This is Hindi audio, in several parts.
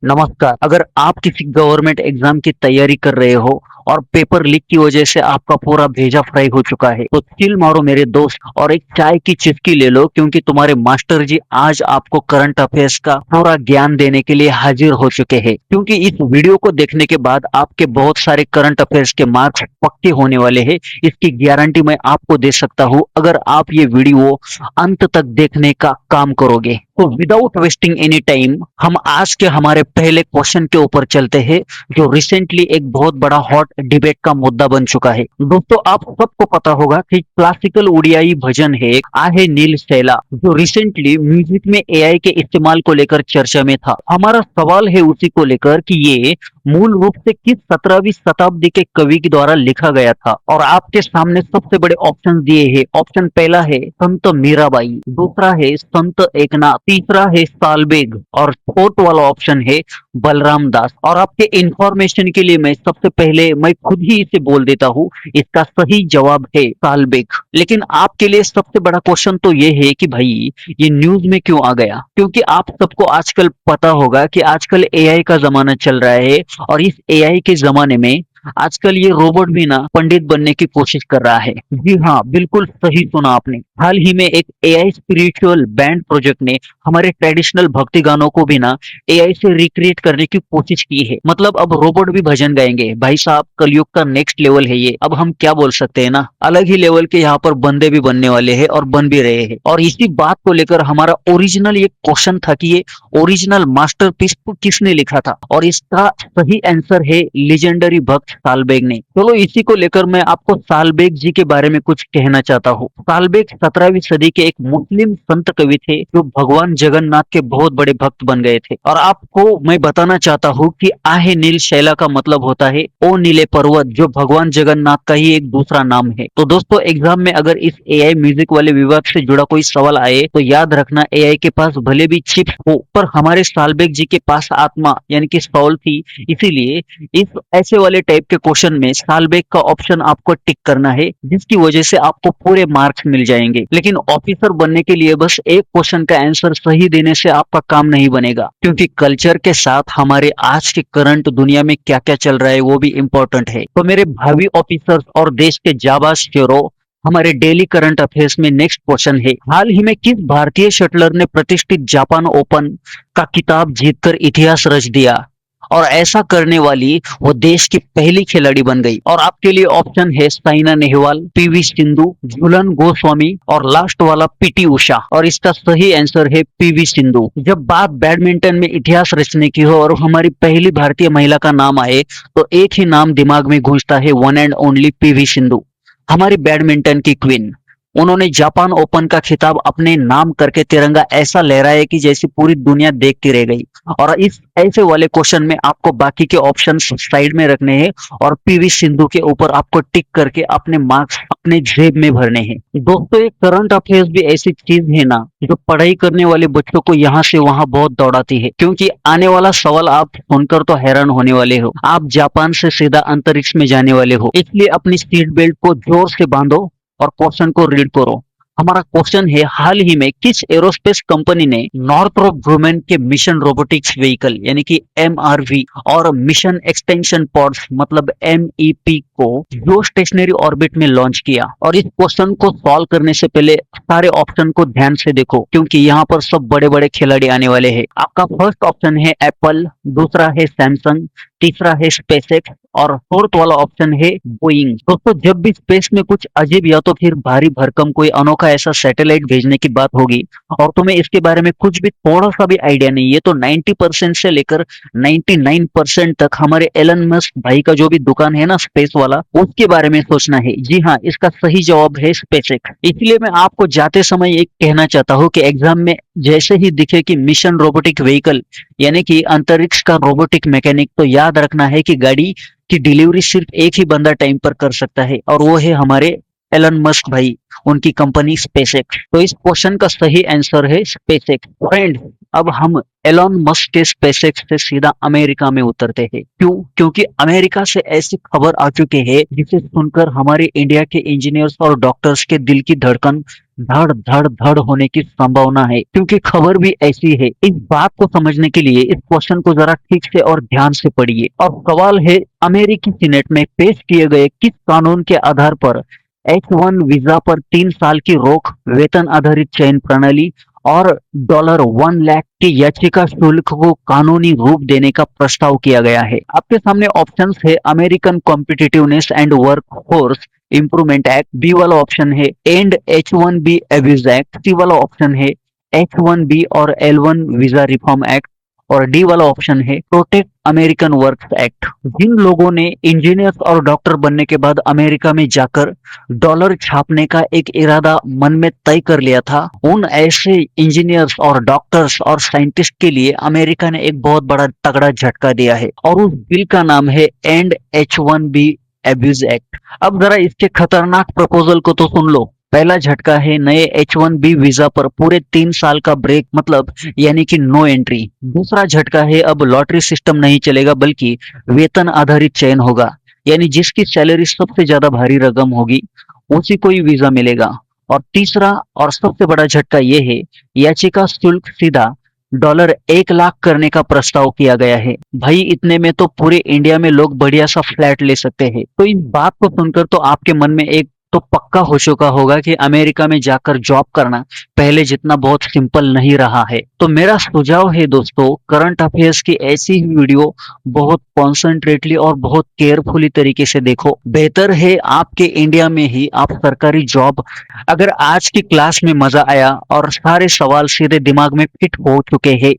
नमस्कार। अगर आप किसी गवर्नमेंट एग्जाम की तैयारी कर रहे हो और पेपर लीक की वजह से आपका पूरा भेजा फ्राई हो चुका है, तो चिल मारो मेरे दोस्त और एक चाय की चुस्की ले लो, क्योंकि तुम्हारे मास्टर जी आज आपको करंट अफेयर्स का पूरा ज्ञान देने के लिए हाजिर हो चुके हैं। क्योंकि इस वीडियो को देखने के बाद आपके बहुत सारे करंट अफेयर्स के मार्क्स पक्के होने वाले हैं। इसकी गारंटी मैं आपको दे सकता हूँ, अगर आप ये वीडियो अंत तक देखने का काम करोगे। तो विदाउट वेस्टिंग एनी टाइम हम आज के हमारे पहले क्वेश्चन के ऊपर चलते हैं, जो रिसेंटली एक बहुत बड़ा हॉट डिबेट का मुद्दा बन चुका है। दोस्तों, आप सबको पता होगा कि क्लासिकल ओडियाई भजन है आहे नील शैला, जो रिसेंटली म्यूजिक में एआई के इस्तेमाल को लेकर चर्चा में था। हमारा सवाल है उसी को लेकर कि ये मूल रूप से किस 17वीं शताब्दी के कवि के द्वारा लिखा गया था। और आपके सामने सबसे बड़े ऑप्शन दिए हैं। ऑप्शन पहला है संत मीराबाई, दूसरा है संत एकनाथ, तीसरा है सालबेग और फोर्थ वाला ऑप्शन है बलराम दास। और आपके इंफॉर्मेशन के लिए मैं सबसे पहले मैं खुद ही इसे बोल देता हूँ, इसका सही जवाब है सालबेग। लेकिन आपके लिए सबसे बड़ा क्वेश्चन तो ये है कि भाई ये न्यूज में क्यों आ गया? क्योंकि आप सबको आजकल पता होगा कि आजकल एआई का जमाना चल रहा है, और इस एआई के जमाने में आजकल ये रोबोट भी ना पंडित बनने की कोशिश कर रहा है। जी हाँ, बिल्कुल सही सुना आपने। हाल ही में एक एआई स्पिरिचुअल बैंड प्रोजेक्ट ने हमारे ट्रेडिशनल भक्ति गानों को भी ना एआई से रिक्रिएट करने की कोशिश की है। मतलब अब रोबोट भी भजन गाएंगे। भाई साहब, कलयुग का नेक्स्ट लेवल है ये। अब हम क्या बोल सकते हैं ना, अलग ही लेवल के यहाँ पर बंदे भी बनने वाले हैं और बन भी रहे हैं। और इसी बात को लेकर हमारा ओरिजिनल ये क्वेश्चन था कि ये ओरिजिनल मास्टरपीस को किसने लिखा था, और इसका सही आंसर है लेजेंडरी भक्त सालबेग ने। चलो इसी को लेकर मैं आपको सालबेग जी के बारे में कुछ कहना चाहता हूँ। सालबेग 17वीं सदी के एक मुस्लिम संत कवि थे, जो भगवान जगन्नाथ के बहुत बड़े भक्त बन गए थे। और आपको मैं बताना चाहता हूँ कि आहे नील शैला का मतलब होता है ओ नीले पर्वत, जो भगवान जगन्नाथ का ही एक दूसरा नाम है। तो दोस्तों, एग्जाम में अगर इस एआई म्यूजिक वाले विभाग से जुड़ा कोई सवाल आए तो याद रखना, एआई के पास भले भी चिप्स हो, पर हमारे सालबेग जी के पास आत्मा यानी कि सॉल थी। इसीलिए इस ऐसे वाले टाइप के क्वेश्चन में सालबेग का ऑप्शन आपको टिक करना है, जिसकी वजह से आपको पूरे मार्क्स मिल जाएंगे। लेकिन ऑफिसर बनने के लिए बस एक क्वेश्चन का आंसर सही देने से आपका काम नहीं बनेगा, क्योंकि कल्चर के साथ हमारे आज के करंट दुनिया में क्या क्या चल रहा है वो भी इम्पोर्टेंट है। तो मेरे भावी ऑफिसर्स और देश के जाबाज शेरों, हमारे डेली करंट अफेयर्स में नेक्स्ट क्वेश्चन है, हाल ही में किस भारतीय शटलर ने प्रतिष्ठित जापान ओपन का खिताब जीतकर इतिहास रच दिया, और ऐसा करने वाली वो देश की पहली खिलाड़ी बन गई? और आपके लिए ऑप्शन है साइना नेहवाल, पीवी सिंधु, झूलन गोस्वामी और लास्ट वाला पीटी उषा। और इसका सही आंसर है पीवी सिंधु। जब बात बैडमिंटन में इतिहास रचने की हो और हमारी पहली भारतीय महिला का नाम आए, तो एक ही नाम दिमाग में गूंजता है, one and only PV Sindhu, हमारी बैडमिंटन की क्वीन। उन्होंने जापान ओपन का खिताब अपने नाम करके तिरंगा ऐसा लहराया कि जैसे पूरी दुनिया देखती रह गई। और इस ऐसे वाले क्वेश्चन में आपको बाकी के ऑप्शन साइड में रखने हैं और पीवी सिंधु के ऊपर आपको टिक करके अपने मार्क्स अपने जेब में भरने हैं। दोस्तों, एक करंट अफेयर्स भी ऐसी चीज है ना, जो पढ़ाई करने वाले बच्चों को यहाँ से वहां बहुत दौड़ाती है। क्योंकि आने वाला सवाल आप सुनकर तो हैरान होने वाले हो। आप जापान से सीधा अंतरिक्ष में जाने वाले हो, इसलिए अपनी सीट बेल्ट को जोर से बांधो और क्वेश्चन को रीड करो। हमारा क्वेश्चन है, हाल ही में किस एरोस्पेस कंपनी ने नॉर्थरोप ग्रुमेन के मिशन रोबोटिक्स व्हीकल यानी कि एमआरवी और मिशन एक्सटेंशन पॉड्स मतलब एमईपी को जो स्टेशनरी ऑर्बिट में लॉन्च किया? और इस क्वेश्चन को सॉल्व करने से पहले सारे ऑप्शन को ध्यान से देखो, क्योंकि यहाँ पर सब बड़े बड़े खिलाड़ी आने वाले हैं। आपका फर्स्ट ऑप्शन है एप्पल, दूसरा है सैमसंग, तीसरा है स्पेसएक्स और फोर्थ वाला ऑप्शन है बोइंग। दोस्तों, जब भी स्पेस में कुछ अजीब या तो फिर भारी भरकम कोई अनोखा ऐसा सैटेलाइट भेजने की बात होगी और तुम्हें इसके बारे में कुछ भी थोड़ा सा भी आइडिया नहीं है, तो 90% से लेकर 99% तक हमारे एलन मस्क भाई का जो भी दुकान है ना स्पेस वाला, उसके बारे में सोचना है। जी हाँ, इसका सही जवाब है स्पेसएक्स। इसलिए मैं आपको जाते समय एक कहना चाहता हूँ कि एग्जाम में जैसे ही दिखे कि मिशन रोबोटिक व्हीकल यानी कि अंतरिक्ष का रोबोटिक मैकेनिक, तो याद रखना है कि गाड़ी की डिलीवरी सिर्फ एक ही बंदा टाइम पर कर सकता है, और वो है हमारे एलन मस्क भाई, उनकी कंपनी स्पेसएक्स। तो इस क्वेश्चन का सही आंसर है स्पेसएक्स। फ्रेंड, अब हम एलॉन मस्क के स्पेसएक्स से सीधा अमेरिका में उतरते हैं। क्यों? क्योंकि अमेरिका से ऐसी खबर आ चुकी है जिसे सुनकर हमारे इंडिया के इंजीनियर्स और डॉक्टर्स के दिल की धड़कन धड़ धड़ धड़ होने की संभावना है, क्योंकि खबर भी ऐसी है। इस बात को समझने के लिए इस क्वेश्चन को जरा ठीक से और ध्यान से पढ़िए। और सवाल है, अमेरिकी सीनेट में पेश किए गए किस कानून के आधार पर H1 वीजा पर 3 साल की रोक, वेतन आधारित चयन प्रणाली और $1 लाख की याचिका शुल्क को कानूनी रूप देने का प्रस्ताव किया गया है? आपके सामने ऑप्शंस है, American competitiveness and workforce improvement act, B वाला ऑप्शन है and H1B abuse act, C वाला ऑप्शन है H1B और L1 वीजा रिफॉर्म एक्ट, और डी वाला ऑप्शन है प्रोटेक्ट अमेरिकन वर्क्स एक्ट। जिन लोगों ने इंजीनियर्स और डॉक्टर बनने के बाद अमेरिका में जाकर डॉलर छापने का एक इरादा मन में तय कर लिया था, उन ऐसे इंजीनियर्स और डॉक्टर्स और साइंटिस्ट के लिए अमेरिका ने एक बहुत बड़ा तगड़ा झटका दिया है, और उस बिल का नाम है एंड H1B अब्यूज एक्ट। अब जरा इसके खतरनाक प्रपोजल को तो सुन लो। पहला झटका है, नए H1B वीजा पर पूरे 3 साल का ब्रेक, मतलब यानी कि नो एंट्री। दूसरा झटका है, अब लॉटरी सिस्टम नहीं चलेगा बल्कि वेतन आधारित चयन होगा, यानी जिसकी सैलरी सबसे ज्यादा भारी रकम होगी उसी को ही वीजा मिलेगा। और तीसरा और सबसे बड़ा झटका ये है, याचिका शुल्क सीधा $1 लाख करने का प्रस्ताव किया गया है। भाई इतने में तो पूरे इंडिया में लोग बढ़िया सा फ्लैट ले सकते हैं। तो इस बात को सुनकर तो आपके मन में एक तो पक्का हो चुका होगा कि अमेरिका में जाकर जॉब करना पहले जितना बहुत सिंपल नहीं रहा है। तो मेरा सुझाव है दोस्तों, करंट अफेयर्स की ऐसी ही वीडियो बहुत कॉन्सेंट्रेटली और बहुत केयरफुली तरीके से देखो। बेहतर है आपके इंडिया में ही आप सरकारी जॉब। अगर आज की क्लास में मजा आया और सारे सवाल सीधे दिमाग में फिट हो चुके हैं,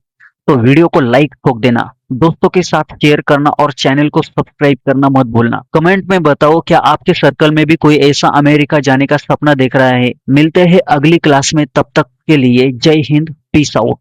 तो वीडियो को लाइक ठोक देना, दोस्तों के साथ शेयर करना और चैनल को सब्सक्राइब करना मत भूलना। कमेंट में बताओ क्या आपके सर्कल में भी कोई ऐसा अमेरिका जाने का सपना देख रहा है। मिलते हैं अगली क्लास में, तब तक के लिए जय हिंद, पीस आउट।